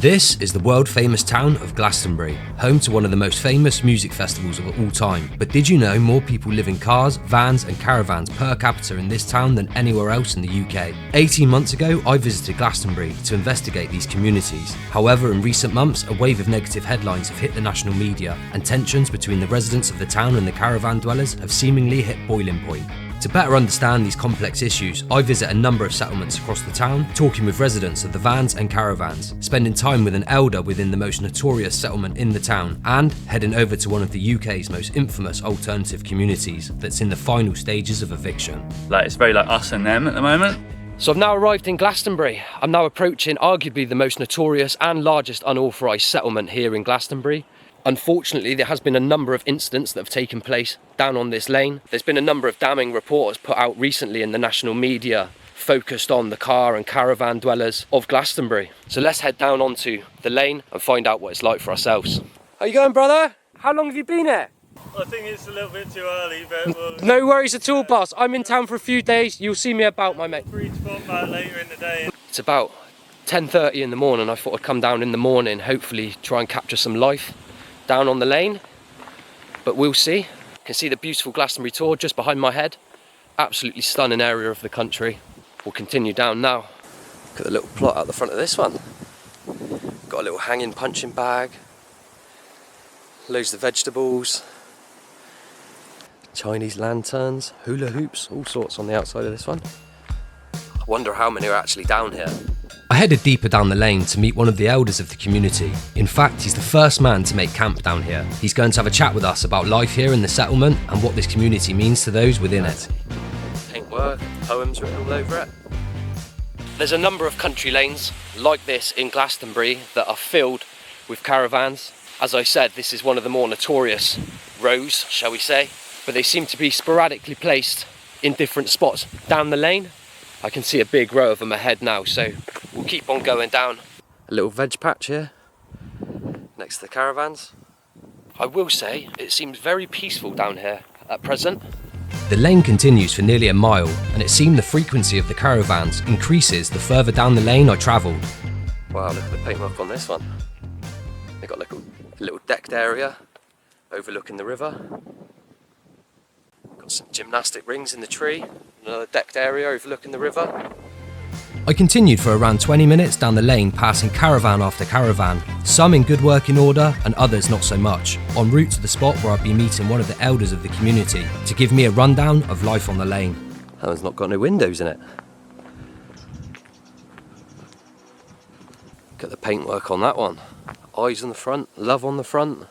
This is the world-famous town of Glastonbury, home to one of the most famous music festivals of all time. But did you know more people live in cars, vans and caravans per capita in this town than anywhere else in the UK? 18 months ago, I visited Glastonbury to investigate these communities. However, in recent months, a wave of negative headlines have hit the national media, and tensions between the residents of the town and the Caravan Dwellers have seemingly hit boiling point. To better understand these complex issues, I visit a number of settlements across the town, talking with residents of the vans and caravans, spending time with an elder within the most notorious settlement in the town, and heading over to one of the UK's most infamous alternative communities that's in the final stages of eviction. It's very like us and them at the moment. So I've now arrived in Glastonbury. I'm now approaching arguably the most notorious and largest unauthorised settlement here in Glastonbury. Unfortunately, there has been a number of incidents that have taken place down on this lane. There's been a number of damning reports put out recently in the national media focused on the car and caravan dwellers of Glastonbury. So let's head down onto the lane and find out what it's like for ourselves. How you going, brother? How long have you been here? I think it's a little bit too early, but No worries at all, boss. I'm in town for a few days. You'll see me about, my mate. free to pop out later in the day. It's about 10:30 in the morning. I thought I'd come down in the morning, hopefully try and capture some life down on the lane, but we'll see. You can see the beautiful Glastonbury Tor just behind my head. Absolutely stunning area of the country. We'll continue down now. Look at the little plot out the front of this one. Got a little hanging punching bag, loads of vegetables, Chinese lanterns, hula hoops, all sorts on the outside of this one. I wonder how many are actually down here. I headed deeper down the lane to meet one of the elders of the community. In fact, he's the first man to make camp down here. He's going to have a chat with us about life here in the settlement and what this community means to those within it. Paintwork, poems written all over it. There's a number of country lanes like this in Glastonbury that are filled with caravans. As I said, this is one of the more notorious rows, shall we say, but they seem to be sporadically placed in different spots down the lane. I can see a big row of them ahead now, so we'll keep on going down. A little veg patch here, next to the caravans. I will say, it seems very peaceful down here at present. The lane continues for nearly a mile, and it seemed the frequency of the caravans increases the further down the lane I travelled. Wow, look at the paintwork on this one. They've got like a little decked area overlooking the river. Got some gymnastic rings in the tree. Another decked area overlooking the river. I continued for around 20 minutes down the lane, passing caravan after caravan, some in good working order and others not so much, en route to the spot where I'd be meeting one of the elders of the community to give me a rundown of life on the lane. That one's not got no windows in it. Look at the paintwork on that one. Eyes on the front, love on the front.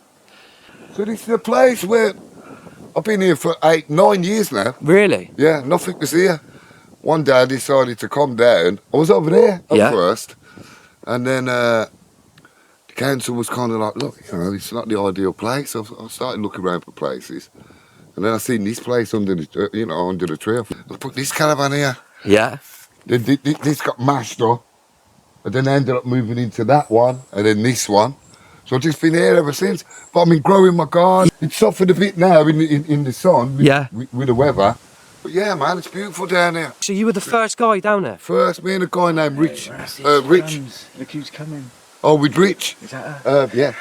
So this is the place where I've been here for 8-9 years now. Really? Yeah, nothing was here. One day I decided to come down. I was over there at first. And then the council was kind of like, look, it's not the ideal place. So I started looking around for places. And then I seen this place under the, under the tree. I put this caravan here. Yeah. This got mashed up. And then I ended up moving into that one. And then this one. So I've just been here ever since. But I've been growing my garden. It's suffered a bit now in the sun with the weather. But yeah, man, it's beautiful down here. So you were the first guy down there? First, me and a guy named Rich. Rich. Look who's coming. Oh, with Rich? Is that her? Yeah.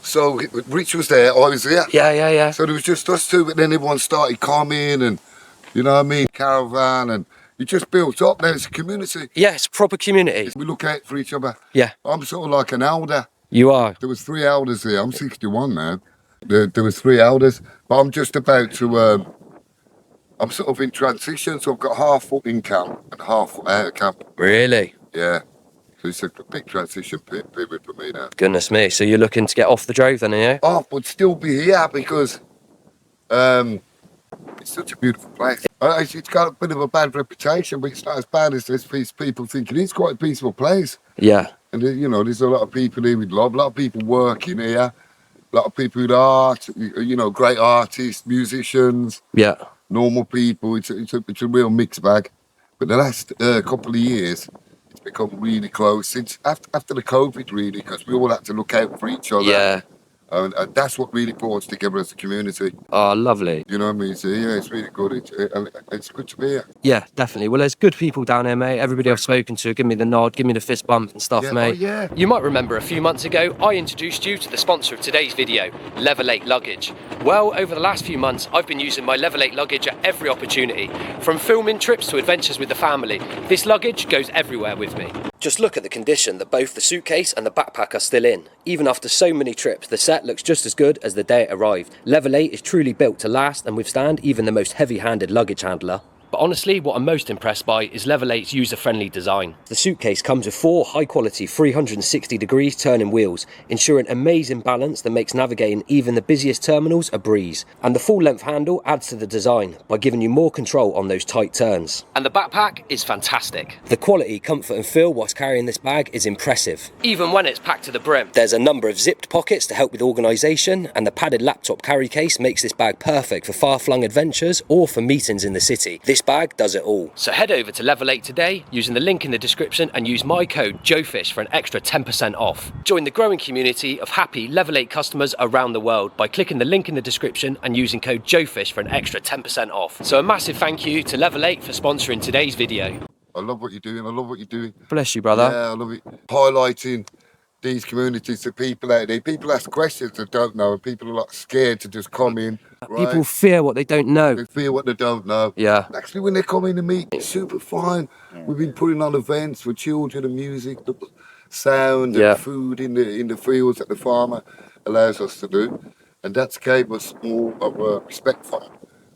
So Rich was there, I was there. Yeah. So there was just us two, but then everyone started coming and, you know what I mean, caravan, and it just built up. Now it's a community. Yeah, it's a proper community. We look out for each other. Yeah. I'm sort of like an elder. You are? There was 3 elders here. I'm 61 now. There was 3 elders, but I'm just about to, I'm sort of in transition, so I've got half foot in camp and half foot out of camp. Really? Yeah. So it's a big transition period for me now. Goodness me, so you're looking to get off the drove then, are you? Oh, but still be here because it's such a beautiful place. It's got a bit of a bad reputation, but it's not as bad as people think it is. Quite a peaceful place. Yeah. And there's a lot of people here with love, a lot of people working here, a lot of people with art, great artists, musicians. Yeah. Normal people. It's a real mixed bag. But the last couple of years, it's become really close. Since after the COVID, really, because we all had to look out for each other. Yeah. And that's what really brought us together as a community. Oh, lovely. You know what I mean? So yeah, it's really good. It's good to be here. Yeah, definitely. Well, there's good people down here, mate. Everybody I've spoken to, give me the nod, give me the fist bump and stuff, Yeah, mate. oh, yeah. You might remember a few months ago, I introduced you to the sponsor of today's video, Level 8 Luggage. Well, over the last few months, I've been using my Level 8 luggage at every opportunity. From filming trips to adventures with the family, this luggage goes everywhere with me. Just look at the condition that both the suitcase and the backpack are still in. Even after so many trips, the set looks just as good as the day it arrived. Level 8 is truly built to last and withstand even the most heavy-handed luggage handler. But honestly, what I'm most impressed by is Level 8's user-friendly design. The suitcase comes with 4 high-quality 360-degree turning wheels, ensuring amazing balance that makes navigating even the busiest terminals a breeze. And the full-length handle adds to the design by giving you more control on those tight turns. And the backpack is fantastic. The quality, comfort and feel whilst carrying this bag is impressive. Even when it's packed to the brim. There's a number of zipped pockets to help with organisation, and the padded laptop carry case makes this bag perfect for far-flung adventures or for meetings in the city. This bag does it all. So head over to Level 8 today using the link in the description and use my code JOEFISH for an extra 10% off. Join the growing community of happy Level 8 customers around the world by clicking the link in the description and using code JOEFISH for an extra 10% off. So a massive thank you to Level 8 for sponsoring today's video. I love what you're doing. I love what you're doing. Bless you, brother. Yeah, I love it. Highlighting these communities to people out there. People ask questions they don't know, and people are like scared to just come in. Right? People fear what they don't know. They fear what they don't know. Yeah. Actually, when they come in to meet, it's super fun. We've been putting on events for children and music, the sound and food in the fields that the farmer allows us to do, and that's gave us more of a respect for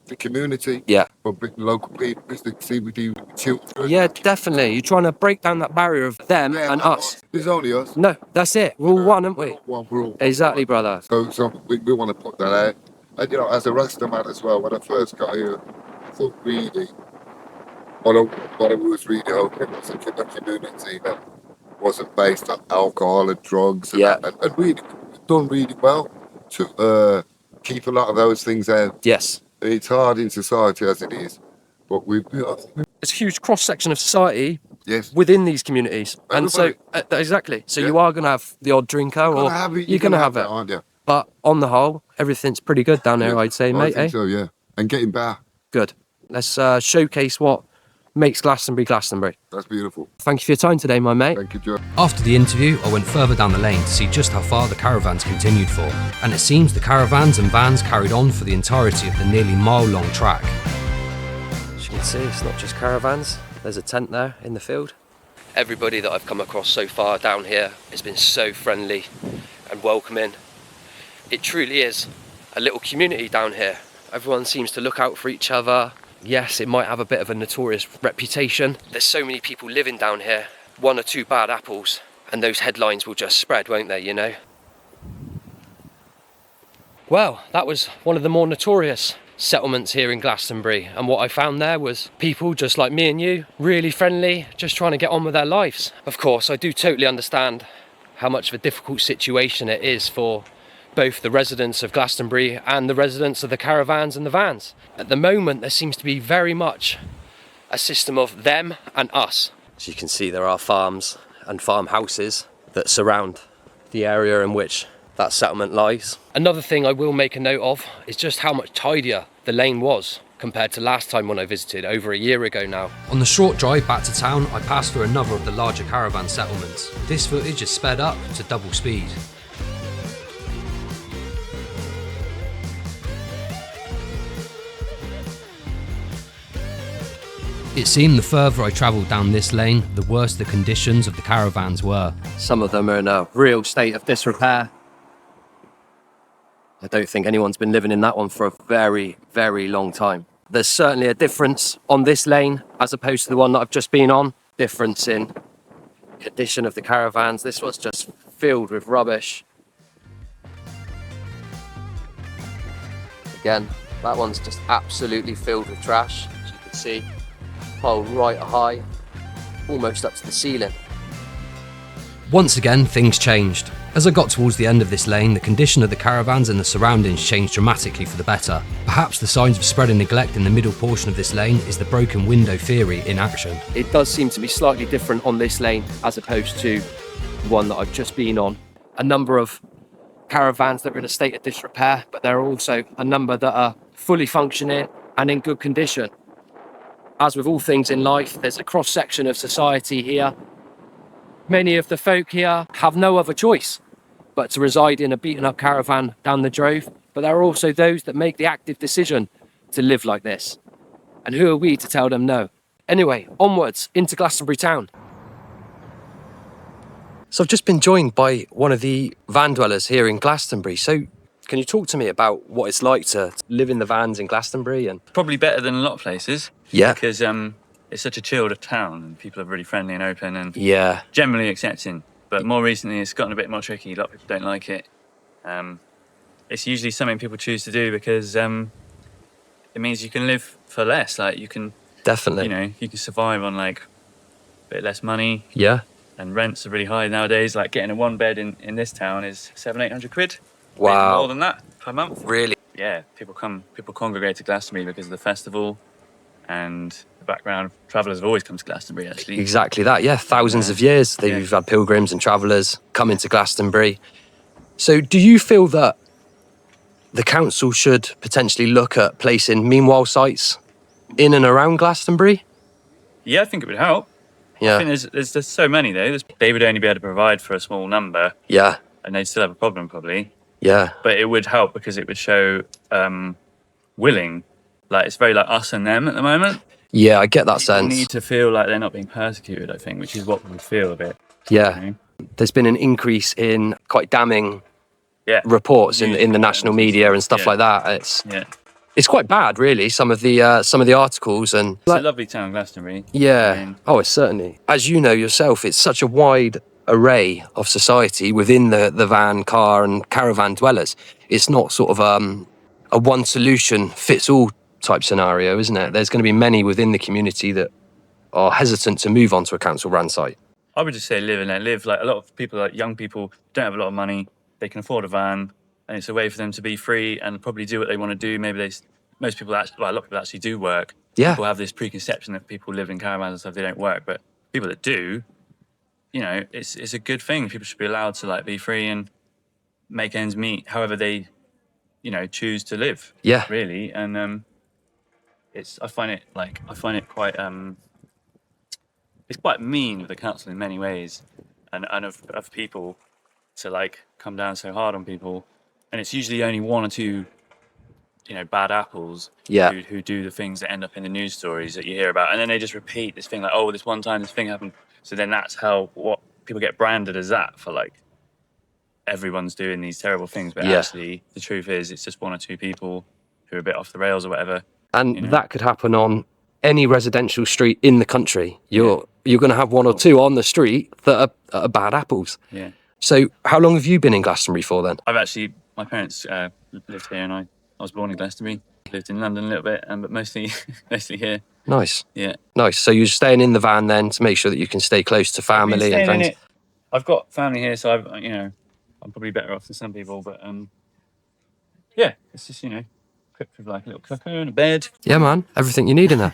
the community. Yeah. For local people, because they see we do children. Yeah, definitely. You're trying to break down that barrier of them and us. There's only us. No, that's it. We're all one, aren't we? We're all Exactly, brother. So we want to put that out. And you know, as a Rasta man as well, when I first got here, I thought really, what I was really hoping was a community that wasn't based on alcohol and drugs. And, and really done really well to keep a lot of those things out. Yes. It's hard in society as it is, but it's a huge cross-section of society within these communities. And so, exactly. So you are going to have the odd drinker, or you're going to have it. Aren't you? But on the whole, everything's pretty good down there, I'd say, mate. I think so, yeah. And getting better. Good. Let's showcase what makes Glastonbury Glastonbury. That's beautiful. Thank you for your time today, my mate. Thank you, Joe. After the interview, I went further down the lane to see just how far the caravans continued for. And it seems the caravans and vans carried on for the entirety of the nearly mile-long track. As you can see, it's not just caravans. There's a tent there in the field. Everybody that I've come across so far down here has been so friendly and welcoming. It truly is a little community down here. Everyone seems to look out for each other. Yes, it might have a bit of a notorious reputation. There's so many people living down here. 1 or 2 bad apples and those headlines will just spread, won't they, you know? Well, that was one of the more notorious settlements here in Glastonbury, and what I found there was people just like me and you, really friendly, just trying to get on with their lives. Of course, I do totally understand how much of a difficult situation it is for both the residents of Glastonbury and the residents of the caravans and the vans. At the moment, there seems to be very much a system of them and us. As you can see, there are farms and farmhouses that surround the area in which that settlement lies. Another thing I will make a note of is just how much tidier the lane was compared to last time when I visited, over a year ago now. On the short drive back to town, I passed through another of the larger caravan settlements. This footage is sped up to double speed. It seemed the further I travelled down this lane, the worse the conditions of the caravans were. Some of them are in a real state of disrepair. I don't think anyone's been living in that one for a very, very long time. There's certainly a difference on this lane as opposed to the one that I've just been on. Difference in condition of the caravans. This one's just filled with rubbish. Again, that one's just absolutely filled with trash, as you can see. Piled right high, almost up to the ceiling. Once again, things changed. As I got towards the end of this lane, the condition of the caravans and the surroundings changed dramatically for the better. Perhaps the signs of spreading neglect in the middle portion of this lane is the broken window theory in action. It does seem to be slightly different on this lane as opposed to the one that I've just been on. A number of caravans that are in a state of disrepair, but there are also a number that are fully functioning and in good condition. As with all things in life, there's a cross-section of society here. Many of the folk here have no other choice but to reside in a beaten-up caravan down the drove, but there are also those that make the active decision to live like this. And who are we to tell them no? Anyway, onwards into Glastonbury town. So I've just been joined by one of the van dwellers here in Glastonbury. So can you talk to me about what it's like to live in the vans in Glastonbury? And Probably better than a lot of places. Yeah. Because it's such a chilled town and people are really friendly and open and yeah, generally accepting. But more recently, it's gotten a bit more tricky. A lot of people don't like it. It's usually something people choose to do because it means you can live for less. Like you can, definitely. you can survive on like a bit less money. Yeah. And rents are really high nowadays. Like getting a one bed in this town is 700-800 quid. Wow. Maybe more than that per month. Really? Yeah, people congregate to Glastonbury because of the festival and the background. Travellers have always come to Glastonbury, actually. Exactly that, yeah. Thousands of years they've had pilgrims and travellers come into Glastonbury. So do you feel that the council should potentially look at placing meanwhile sites in and around Glastonbury? Yeah, I think it would help. Yeah. I think there's so many though. They would only be able to provide for a small number. Yeah. And they'd still have a problem probably. Yeah. But it would help because it would show willing. Like it's very like us and them at the moment. Yeah, I get that People sense. need to feel like they're not being persecuted, I think, which is what we feel a bit. Yeah. You know? There's been an increase in quite damning Yeah. reports in the national media and stuff like that. It's quite bad, really. Some of the articles and It's a lovely town, Glastonbury. yeah. I mean, Oh, it's certainly. As you know yourself, it's such a wide array of society within the van, car, and caravan dwellers. It's not sort of a one solution fits all type scenario, isn't it? There's going to be many within the community that are hesitant to move onto a council run site. I would just say live and let live. Like a lot of people, like young people, don't have a lot of money. They can afford a van, and it's a way for them to be free and probably do what they want to do. Maybe most people actually, well, a lot of people actually do work. Yeah. People have this preconception that people live in caravans and stuff, they don't work. But people that do, it's a good thing. People should be allowed to like be free and make ends meet however they, choose to live. Yeah. Really. And I find it quite it's quite mean of the council in many ways and of people to like come down so hard on people. And it's usually only one or two bad apples who do the things that end up in the news stories that you hear about, and then they just repeat this thing like, oh, this one time this thing happened, so then that's how what people get branded as that for like everyone's doing these terrible things, but actually the truth is it's just one or two people who are a bit off the rails or whatever. And that could happen on any residential street in the country. You're going to have one or two on the street that are bad apples. Yeah. So how long have you been in Glastonbury for then? My parents lived here, and I was born in Glastonbury. Lived in London a little bit, but mostly here. Nice. Yeah. Nice. So you're staying in the van then to make sure that you can stay close to family and friends? I've got family here, so I'm probably better off than some people, but it's just, equipped with like a little cooker and a bed. Yeah, man. Everything you need in there.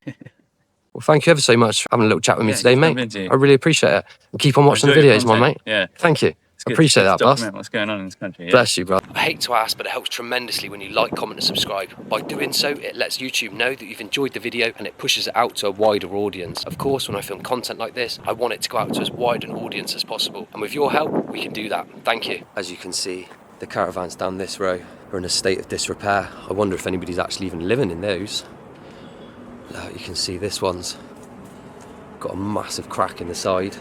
Well, thank you ever so much for having a little chat with me today, mate. I really appreciate it. And keep on watching the videos, my mate. Yeah. Thank you. I appreciate that, boss. What's going on in this country? Yeah. Bless you, bro. I hate to ask, but it helps tremendously when you like, comment and subscribe. By doing so, it lets YouTube know that you've enjoyed the video and it pushes it out to a wider audience. Of course, when I film content like this, I want it to go out to as wide an audience as possible. And with your help, we can do that. Thank you. As you can see, the caravans down this row are in a state of disrepair. I wonder if anybody's actually even living in those. You can see this one's got a massive crack in the side.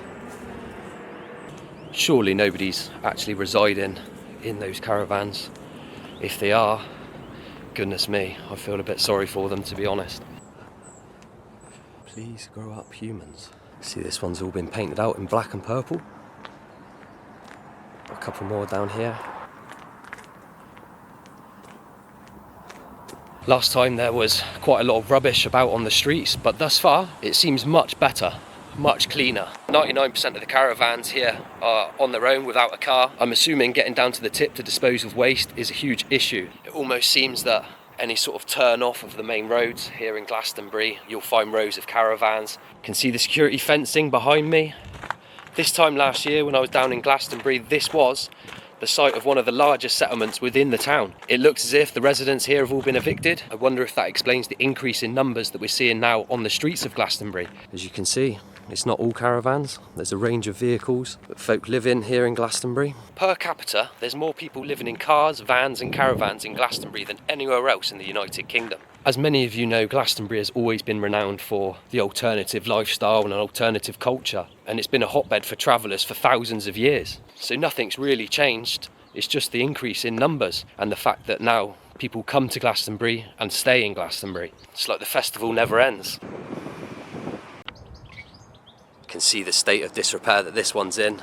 Surely nobody's actually residing in those caravans. If they are, goodness me, I feel a bit sorry for them, to be honest. Please grow up, humans. See, this one's all been painted out in black and purple. A couple more down here. Last time there was quite a lot of rubbish about on the streets, but thus far it seems much better. Much cleaner. 99% of the caravans here are on their own without a car. I'm assuming getting down to the tip to dispose of waste is a huge issue. It almost seems that any sort of turn off of the main roads here in Glastonbury, you'll find rows of caravans. You can see the security fencing behind me. This time last year when I was down in Glastonbury, this was the site of one of the largest settlements within the town. It looks as if the residents here have all been evicted. I wonder if that explains the increase in numbers that we're seeing now on the streets of Glastonbury. As you can see, it's not all caravans. There's a range of vehicles that folk live in here in Glastonbury. Per capita, there's more people living in cars, vans and caravans in Glastonbury than anywhere else in the United Kingdom. As many of you know, Glastonbury has always been renowned for the alternative lifestyle and an alternative culture, and it's been a hotbed for travellers for thousands of years. So nothing's really changed. It's just the increase in numbers and the fact that now people come to Glastonbury and stay in Glastonbury. It's like the festival never ends. You can see the state of disrepair that this one's in.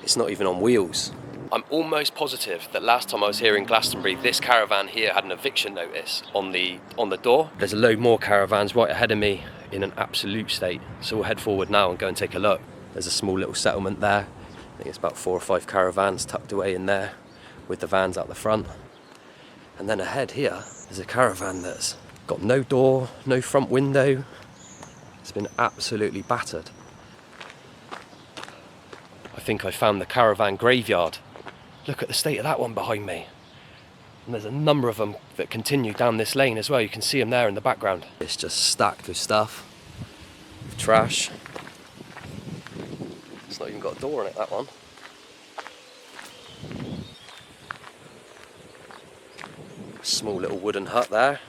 It's not even on wheels. I'm almost positive that last time I was here in Glastonbury, this caravan here had an eviction notice on the door. There's a load more caravans right ahead of me in an absolute state. So we'll head forward now and go and take a look. There's a small little settlement there. I think it's about 4 or 5 caravans tucked away in there with the vans out the front. And then ahead here, there's a caravan that's got no door, no front window. It's been absolutely battered. I think I found the caravan graveyard. Look at the state of that one behind me. And there's a number of them that continue down this lane as well. You can see them there in the background. It's just stacked with stuff, with trash. It's not even got a door on it, that one. Small little wooden hut there.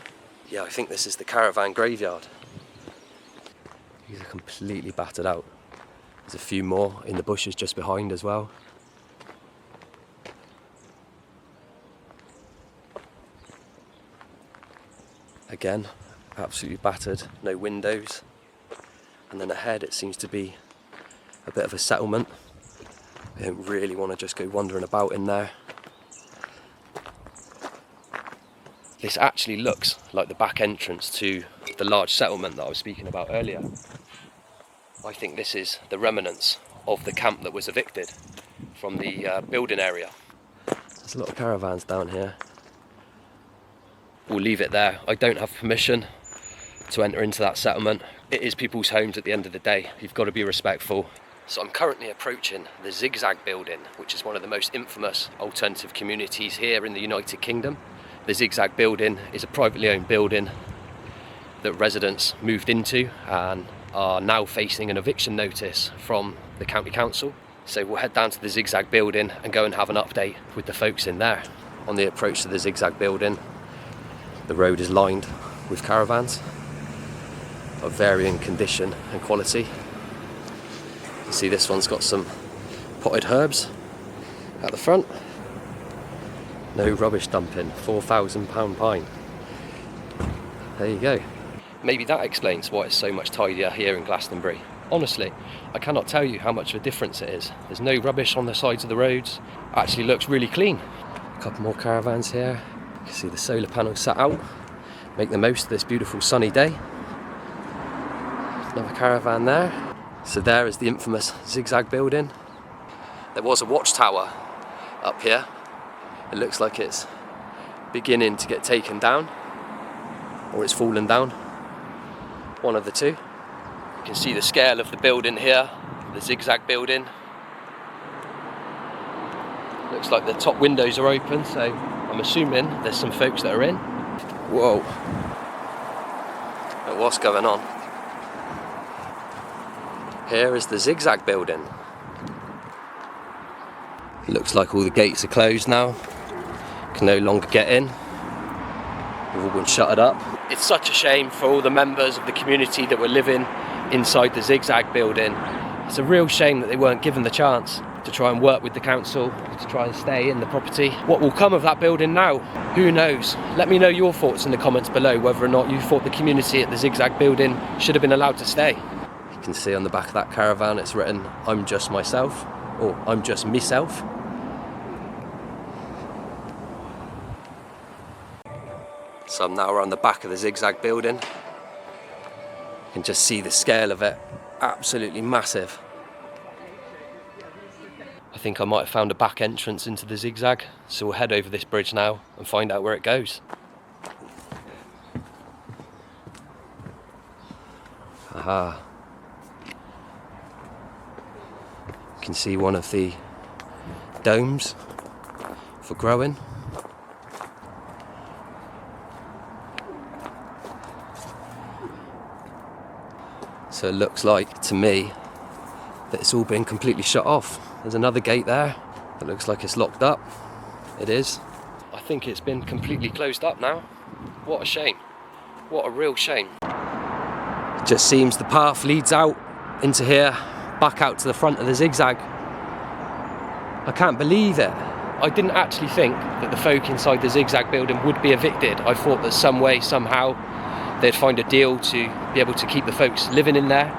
Yeah, I think this is the caravan graveyard. These are completely battered out. There's a few more in the bushes just behind as well. Again, absolutely battered, no windows. And then ahead it seems to be a bit of a settlement. I don't really want to just go wandering about in there. This actually looks like the back entrance to the large settlement that I was speaking about earlier. I think this is the remnants of the camp that was evicted from the building area. There's a lot of caravans down here. We'll leave it there. I don't have permission to enter into that settlement. It is people's homes at the end of the day. You've got to be respectful. So I'm currently approaching the Zigzag building, which is one of the most infamous alternative communities here in the United Kingdom. The Zigzag building is a privately owned building that residents moved into and are now facing an eviction notice from the county council. So we'll head down to the Zigzag building and go and have an update with the folks in there. On the approach to the Zigzag building, the road is lined with caravans of varying condition and quality. You can see this one's got some potted herbs at the front. No rubbish dumping, £4,000 pine. There you go. Maybe that explains why it's so much tidier here in Glastonbury. Honestly, I cannot tell you how much of a difference it is. There's no rubbish on the sides of the roads. It actually looks really clean. A couple more caravans here. You can see the solar panels sat out. Make the most of this beautiful sunny day. Another caravan there. So there is the infamous Zigzag building. There was a watchtower up here. It looks like it's beginning to get taken down, or it's fallen down. One of the two. You can see the scale of the building here, the Zigzag building. Looks like the top windows are open, so I'm assuming there's some folks that are in. Whoa. But what's going on? Here is the Zigzag building. Looks like all the gates are closed now. Can no longer get in. They've all been shuttered up. It's such a shame for all the members of the community that were living inside the Zigzag building. It's a real shame that they weren't given the chance to try and work with the council, to try and stay in the property. What will come of that building now? Who knows? Let me know your thoughts in the comments below, whether or not you thought the community at the Zigzag building should have been allowed to stay. You can see on the back of that caravan it's written, "I'm just myself," or "I'm just myself." So now we're on the back of the Zigzag building. You can just see the scale of it, absolutely massive. I think I might have found a back entrance into the Zigzag, so we'll head over this bridge now and find out where it goes. Aha. You can see one of the domes for growing. So it looks like, to me, that it's all been completely shut off. There's another gate there. It looks like it's locked up. It is. I think it's been completely closed up now. What a shame. What a real shame. It just seems the path leads out into here, back out to the front of the Zigzag. I can't believe it. I didn't actually think that the folk inside the Zigzag building would be evicted. I thought that some way, somehow, they'd find a deal to be able to keep the folks living in there.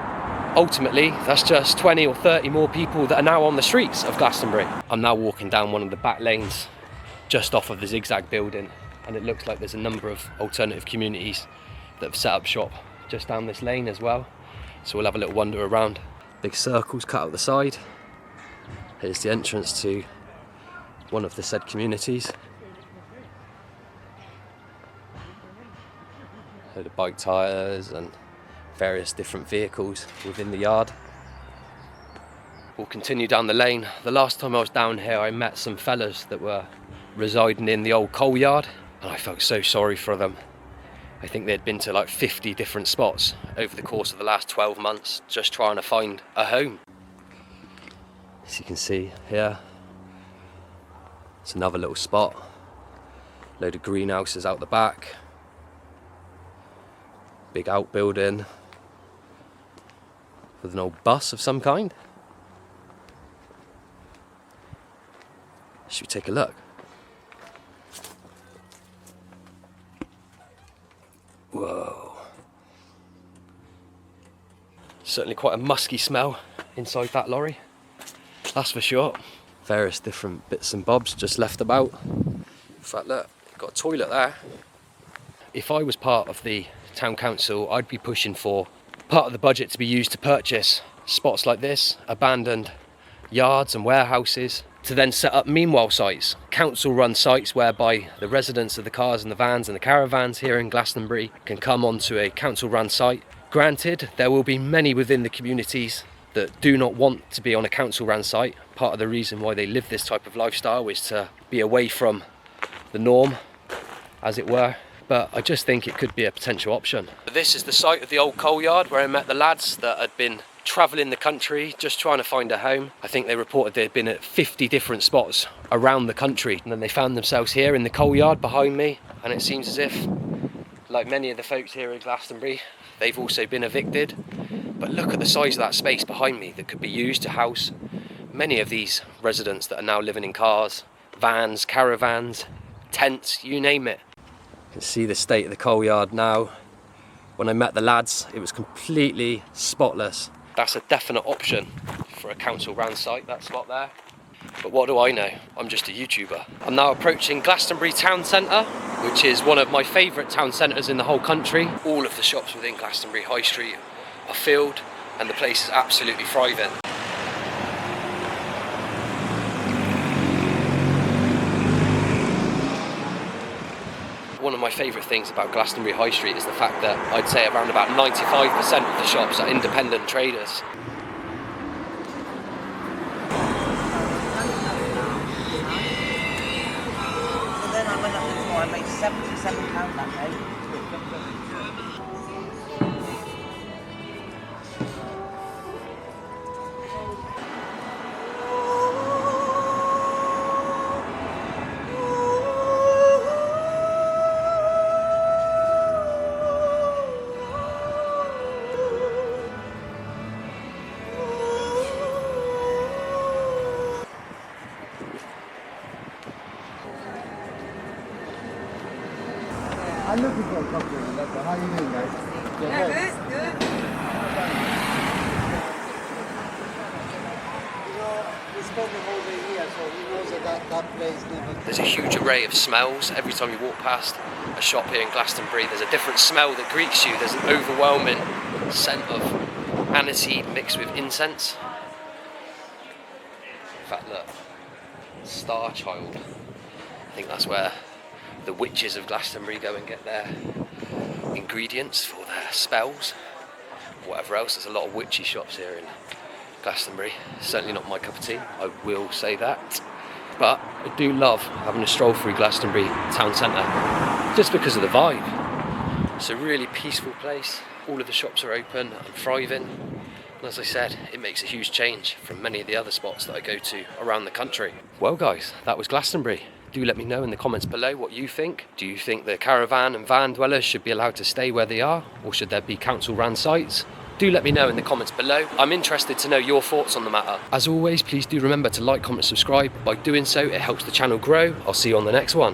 Ultimately, that's just 20 or 30 more people that are now on the streets of Glastonbury. I'm now walking down one of the back lanes just off of the Zigzag building, and it looks like there's a number of alternative communities that have set up shop just down this lane as well. So we'll have a little wander around. Big circles cut out the side. Here's the entrance to one of the said communities. A load of bike tyres and various different vehicles within the yard. We'll continue down the lane. The last time I was down here, I met some fellas that were residing in the old coal yard, and I felt so sorry for them. I think they'd been to like 50 different spots over the course of the last 12 months just trying to find a home. As you can see here, it's another little spot. Load of greenhouses out the back. Big outbuilding with an old bus of some kind. Should we take a look? Whoa. Certainly quite a musky smell inside that lorry, that's for sure. Various different bits and bobs just left about. In fact, look, got a toilet there. If I was part of the town council, I'd be pushing for part of the budget to be used to purchase spots like this, abandoned yards and warehouses, to then set up meanwhile sites, council-run sites whereby the residents of the cars and the vans and the caravans here in Glastonbury can come onto a council-run site. Granted, there will be many within the communities that do not want to be on a council-run site. Part of the reason why they live this type of lifestyle is to be away from the norm, as it were. But I just think it could be a potential option. This is the site of the old coal yard where I met the lads that had been travelling the country just trying to find a home. I think they reported they'd been at 50 different spots around the country, and then they found themselves here in the coal yard behind me, and it seems as if, like many of the folks here in Glastonbury, they've also been evicted. But look at the size of that space behind me that could be used to house many of these residents that are now living in cars, vans, caravans, tents, you name it. You can see the state of the coal yard now. When I met the lads, it was completely spotless. That's a definite option for a council-run site, that spot there. But what do I know? I'm just a YouTuber. I'm now approaching Glastonbury Town Centre, which is one of my favourite town centres in the whole country. All of the shops within Glastonbury High Street are filled, and the place is absolutely thriving. One of my favourite things about Glastonbury High Street is the fact that I'd say around about 95% of the shops are independent traders. So then I went up before, I made £77 that day. I'm looking for a coffee. How are you doing, guys? Yeah, good. You know, we spent the whole day here, so he knows that place. There's a huge array of smells. Every time you walk past a shop here in Glastonbury, there's a different smell that greets you. There's an overwhelming scent of aniseed mixed with incense. In fact, look, Star Child. I think that's where the witches of Glastonbury go and get their ingredients for their spells, whatever else. There's a lot of witchy shops here in Glastonbury. Certainly not my cup of tea, I will say that. but I do love having a stroll through Glastonbury town centre, just because of the vibe. It's a really peaceful place, all of the shops are open and thriving, and as I said, it makes a huge change from many of the other spots that I go to around the country. Well guys, that was Glastonbury. Do let me know in the comments below what you think. Do you think the caravan and van dwellers should be allowed to stay where they are, or should there be council ran sites? Do let me know in the comments below. I'm interested to know your thoughts on the matter. As always, please do remember to like, comment, subscribe. By doing so, it helps the channel grow. I'll see you on the next one.